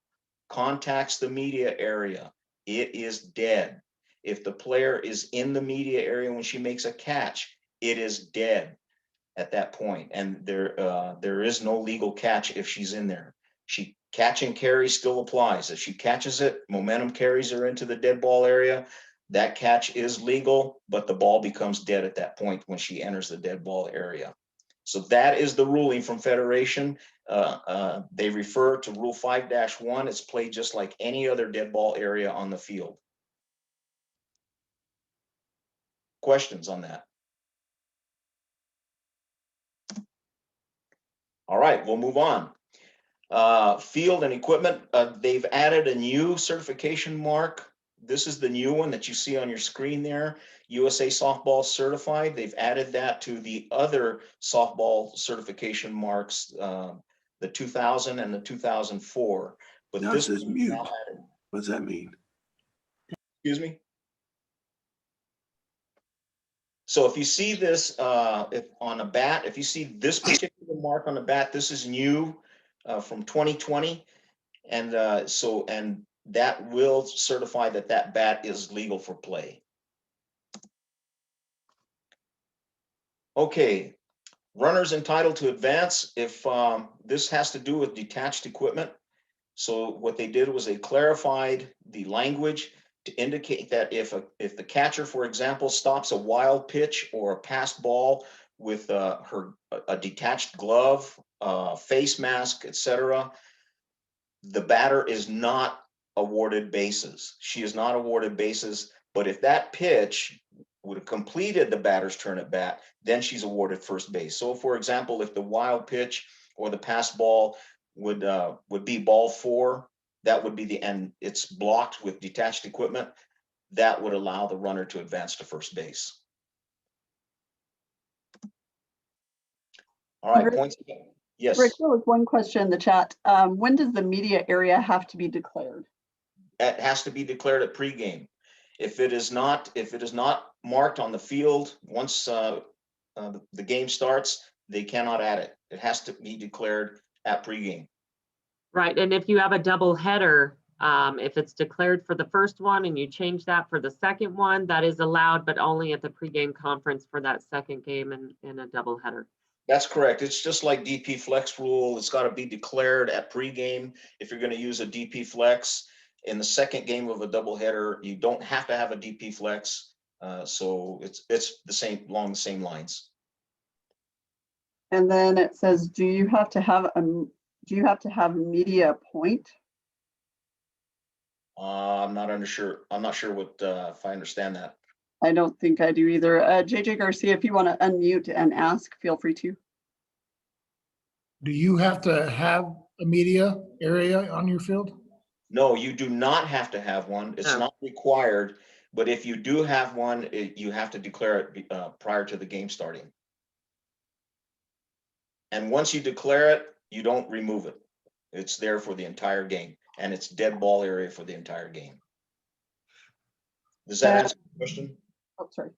contacts the media area, it is dead. If the player is in the media area when she makes a catch, it is dead at that point, and there is no legal catch if she's in there. She catch and carry still applies. If she catches it, momentum carries her into the dead ball area, that catch is legal, but the ball becomes dead at that point when she enters the dead ball area. So that is the ruling from Federation. They refer to Rule 5-1. It's played just like any other dead ball area on the field. Questions on that? All right, we'll move on. Field and equipment, they've added a new certification mark. This is the new one that you see on your screen there, USA Softball Certified. They've added that to the other softball certification marks, the 2000 and the 2004. But Now it this says one mute. now added. What does that mean? Excuse me? So if you see this, if on a bat, if you see this particular mark on the bat, this is new from 2020, and and that will certify that that bat is legal for play. Okay, runners entitled to advance. If this has to do with detached equipment, so what they did was they clarified the language to indicate that if the catcher, for example, stops a wild pitch or a passed ball with a detached glove, face mask, etc., the batter is not awarded bases. She is not awarded bases, but if that pitch would have completed the batter's turn at bat, then she's awarded first base. So, for example, if the wild pitch or the passed ball would be ball 4, that would be the end. It's blocked with detached equipment. That would allow the runner to advance to first base. All right, points. Yes, Rick, there was one question in the chat. When does the media area have to be declared? it has to be declared at pregame. If it is not marked on the field, once the game starts, they cannot add it. It has to be declared at pregame. Right, and if you have a double header, if it's declared for the first one and you change that for the second one, that is allowed, but only at the pregame conference for that second game in a double header. That's correct. It's just like DP flex rule. It's got to be declared at pregame. If you're going to use a DP flex in the second game of a doubleheader, you don't have to have a DP flex. So it's the same, along the same lines. And then it says, do you have to have a media point? I'm not sure what if I understand that. I don't think I do either. JJ Garcia, if you want to unmute and ask, feel free to. Do you have to have a media area on your field? No, you do not have to have one. It's No. not required. But if you do have one, you have to declare it prior to the game starting. And once you declare it, you don't remove it. It's there for the entire game, and it's dead ball area for the entire game. Does that answer the question? Oh, sorry.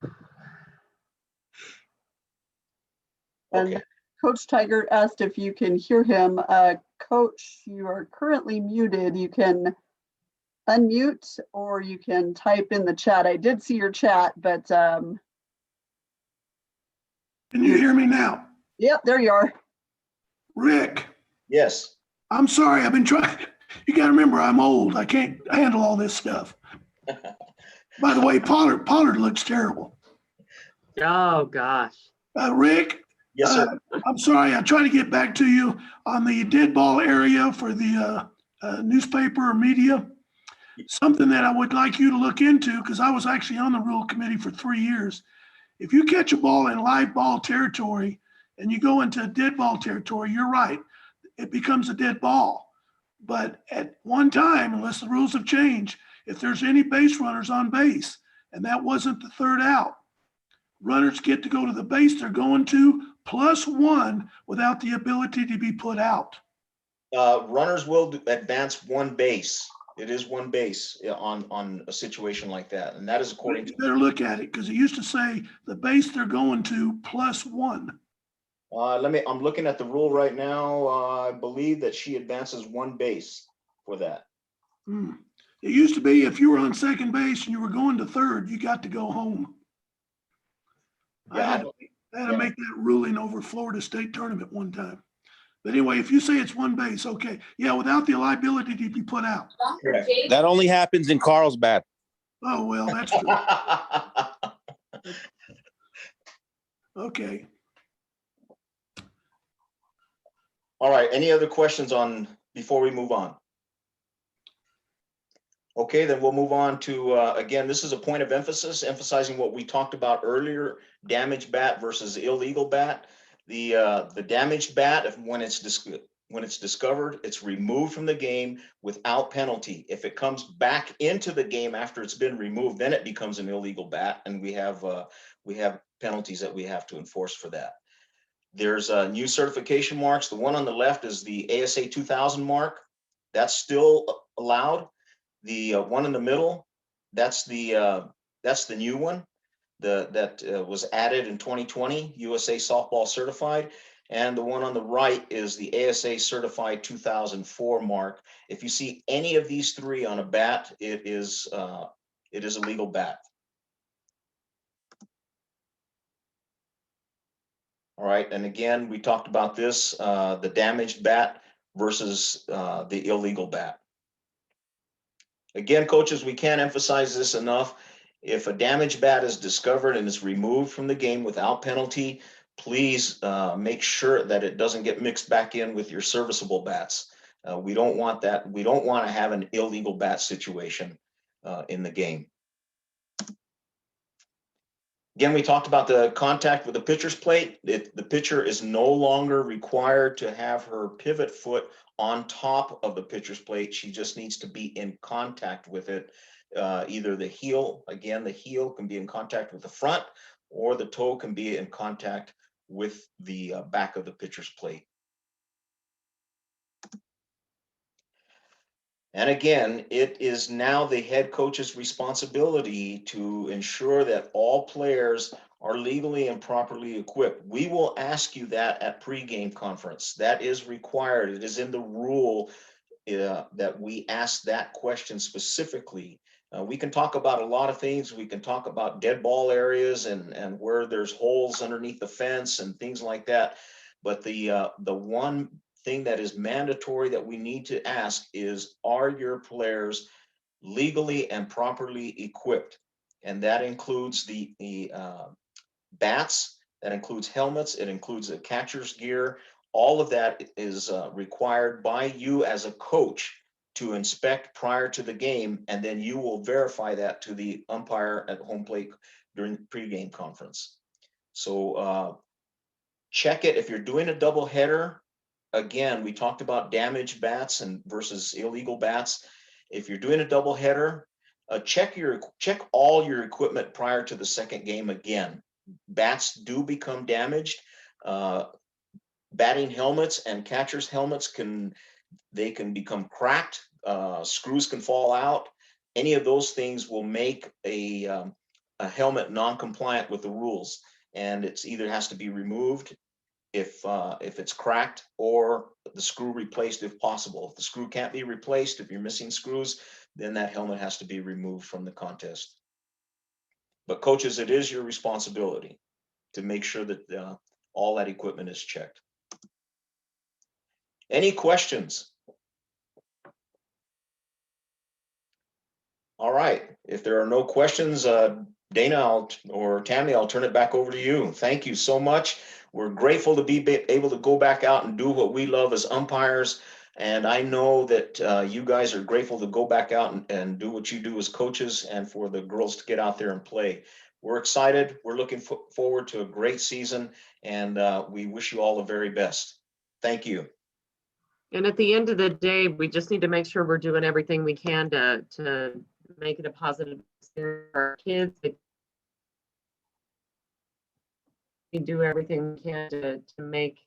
And Okay. Coach Tiger asked if you can hear him. Coach, you are currently muted. You can unmute or you can type in the chat. I did see your chat, but Can you hear me now? yep, there you are. Rick, Yes. I'm sorry. I've been trying. You got to remember, I'm old. I can't handle all this stuff. By the way, Pollard looks terrible. Oh, gosh. Rick, Yes, sir. I'm sorry. I tried to get back to you on the dead ball area for the newspaper or media. Something that I would like you to look into, because I was actually on the rule committee for 3 years. If you catch a ball in live ball territory and you go into dead ball territory, you're right. It becomes a dead ball. But at one time, unless the rules have changed, if there's any base runners on base, and that wasn't the third out, runners get to go to the base they're going to +1 without the ability to be put out. Runners will advance one base. It is one base on a situation like that, and that is according to. You better look at it, because it used to say the base they're going to +1. I'm looking at the rule right now. I believe that she advances one base for that. It used to be if you were on second base and you were going to third, you got to go home. Yeah, I had to make that ruling over Florida State tournament one time. But anyway, if you say it's one base, okay. Yeah, without the liability to be put out. correct. That only happens in Carlsbad. Oh, well, that's true. Okay. All right, any other questions before we move on? Okay, then we'll move on to, again, this is a point of emphasis, emphasizing what we talked about earlier, damaged bat versus illegal bat. The damaged bat, when it's discovered, it's removed from the game without penalty. If it comes back into the game after it's been removed, then it becomes an illegal bat, and we have penalties that we have to enforce for that. There's new certification marks. The one on the left is the ASA 2000 mark. That's still allowed. The one in the middle, that's the new one that was added in 2020, USA Softball Certified. And the one on the right is the ASA Certified 2004 mark. If you see any of these three on a bat, it is a legal bat. All right, and again, we talked about this, the damaged bat versus the illegal bat. Again, coaches, we can't emphasize this enough. If a damaged bat is discovered and is removed from the game without penalty, please make sure that it doesn't get mixed back in with your serviceable bats. We don't want that. We don't want to have an illegal bat situation in the game. Again, we talked about the contact with the pitcher's plate. The pitcher is no longer required to have her pivot foot on top of the pitcher's plate. She just needs to be in contact with it. Either the heel, again, the heel can be in contact with the front, or the toe can be in contact with the back of the pitcher's plate. And again, it is now the head coach's responsibility to ensure that all players are legally and properly equipped. We will ask you that at pregame conference. That is required. It is in the rule that we ask that question specifically. We can talk about a lot of things. We can talk about dead ball areas and where there's holes underneath the fence and things like that. But the one thing that is mandatory that we need to ask is, are your players legally and properly equipped? And that includes the bats, that includes helmets, it includes the catcher's gear. All of that is required by you as a coach to inspect prior to the game, and then you will verify that to the umpire at home plate during the pregame conference. So check it. If you're doing a double header, again, we talked about damaged bats and versus illegal bats. If you're doing a double header, check all your equipment prior to the second game again. Bats do become damaged. Batting helmets and catcher's helmets can become cracked. Screws can fall out. Any of those things will make a helmet non-compliant with the rules, and it's either has to be removed if it's cracked, or the screw replaced if possible. If the screw can't be replaced, if you're missing screws, then that helmet has to be removed from the contest. But coaches, it is your responsibility to make sure that all that equipment is checked. Any questions? All right, if there are no questions, Dana or Tammy, I'll turn it back over to you. Thank you so much. We're grateful to be able to go back out and do what we love as umpires. And I know that you guys are grateful to go back out and do what you do as coaches, and for the girls to get out there and play. We're excited. We're looking forward to a great season, and we wish you all the very best. Thank you. And at the end of the day, we just need to make sure we're doing everything we can to make it a positive experience for our kids. We do everything we can to make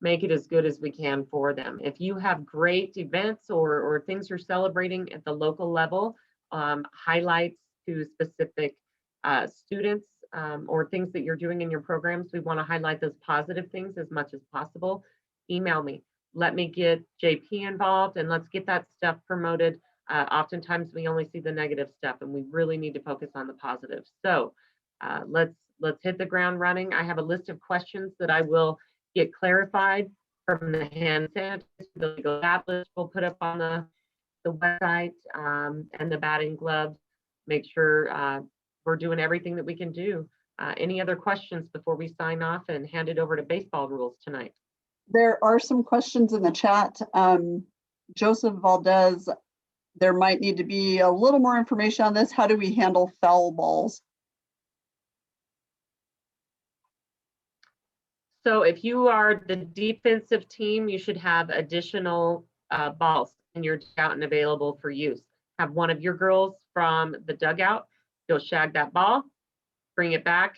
it as good as we can for them. If you have great events or things you're celebrating at the local level, highlights to specific students or things that you're doing in your programs, we want to highlight those positive things as much as possible. Email me. Let me get JP involved, and let's get that stuff promoted. Oftentimes we only see the negative stuff, and we really need to focus on the positive. So let's hit the ground running. I have a list of questions that I will get clarified from the hand sanitizer, the legal bat list we'll put up on the website, and the batting gloves. Make sure we're doing everything that we can do. Any other questions before we sign off and hand it over to baseball rules tonight? There are some questions in the chat. Joseph Valdez, there might need to be a little more information on this. How do we handle foul balls? So if you are the defensive team, you should have additional balls in your dugout and available for use. Have one of your girls from the dugout go shag that ball, bring it back.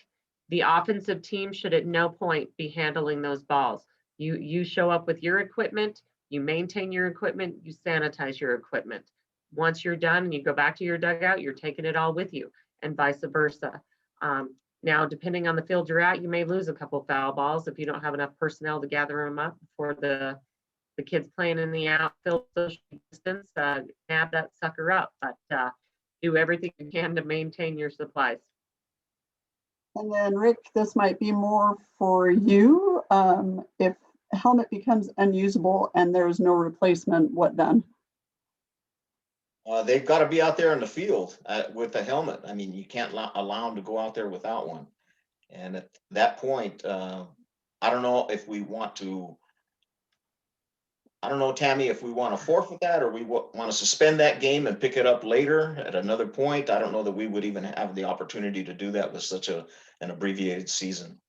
The offensive team should at no point be handling those balls. You show up with your equipment, you maintain your equipment, you sanitize your equipment. Once you're done and you go back to your dugout, you're taking it all with you, and vice versa. Now, depending on the field you're at, you may lose a couple foul balls if you don't have enough personnel to gather them up before the kids playing in the outfield social distance, nab that sucker up, but do everything you can to maintain your supplies. And then Rick, this might be more for you. If a helmet becomes unusable and there's no replacement, what then? They've got to be out there in the field with a helmet. I mean, you can't allow them to go out there without one. And at that point, I don't know if we want to, I don't know, Tammy, if we want to forfeit that, or we want to suspend that game and pick it up later at another point. I don't know that we would even have the opportunity to do that with such an abbreviated season.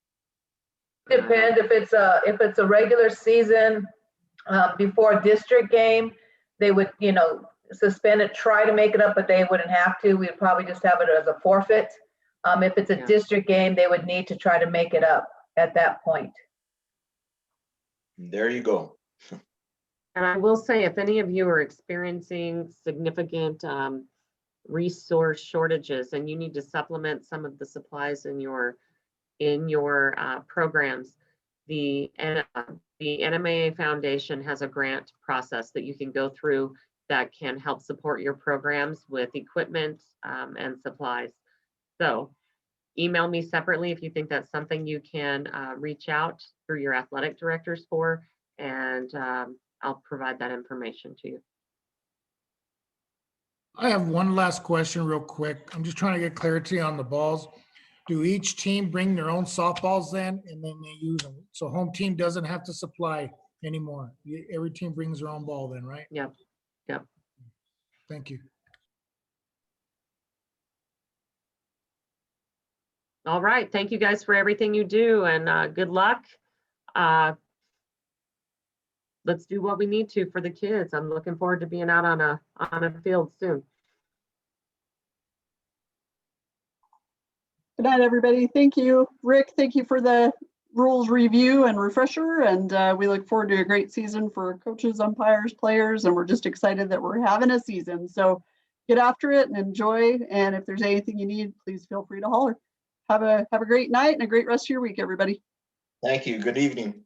Depends if it's a regular season before a district game, they would, suspend it, try to make it up, but they wouldn't have to. We'd probably just have it as a forfeit. If it's a district game, they would need to try to make it up at that point. There you go. And I will say, if any of you are experiencing significant resource shortages and you need to supplement some of the supplies in your programs, the NMAA Foundation has a grant process that you can go through that can help support your programs with equipment and supplies. So email me separately if you think that's something you can reach out through your athletic directors for, and I'll provide that information to you. I have one last question real quick. I'm just trying to get clarity on the balls. Do each team bring their own softballs then, and then they use them? So home team doesn't have to supply anymore. Every team brings their own ball then, right? Yep. Yep. Thank you. All right. Thank you guys for everything you do, and good luck. Let's do what we need to for the kids. I'm looking forward to being out on a field soon. Good night, everybody. Thank you. Rick, thank you for the rules review and refresher. And we look forward to a great season for coaches, umpires, players, and we're just excited that we're having a season. So get after it and enjoy. And if there's anything you need, please feel free to holler. Have a great night and a great rest of your week, everybody. Thank you. Good evening.